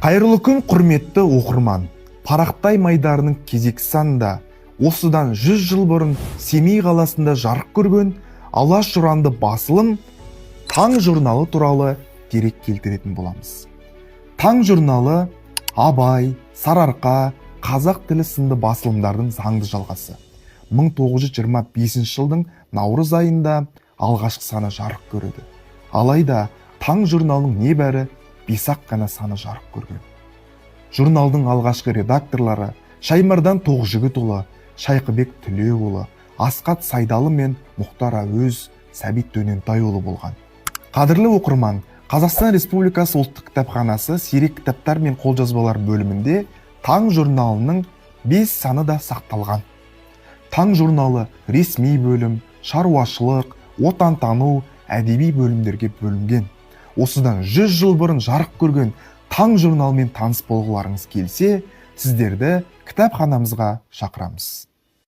Қайырлы күн, құрметті оқырман. Парақтай майдарының кезек санында осыдан 100 жыл бұрын Семей қаласында жарық көрген алаш ұранды басылым Таң журналы туралы дерек келтіретін боламыз. Таң журналы Абай, Сарыарқа, Қазақ тілі сынды басылымдардың заңды жалғасы. 1925 жылдың наурыз айында алғашқы саны жарық көреді. Алайда Таң журналының небәрі 5-ақ қана саны жарық көрген. Журналдың алғашқы редакторлары Шаймардан Тоқжігітұлы, Шайқыбек Түлеуұлы, Асқат Сайдалы мен Мұхтар Әуез, Сәбит Дөнентайұлы болған. Қадірлі оқырман, Қазақстан Республикасы ұлттық кітапханасы сирек кітаптар мен қолжазбалар бөлімінде Таң журналының 5 саны да сақталған. Таң журналы ресми бөлім, шаруашылық, отантану, әдеби бөлімдерге бөлінген. Осыдан 100 жыл бұрын жарық көрген Таң журналымен таныс болғыларыңыз келсе, сіздерді кітапханамызға шақырамыз.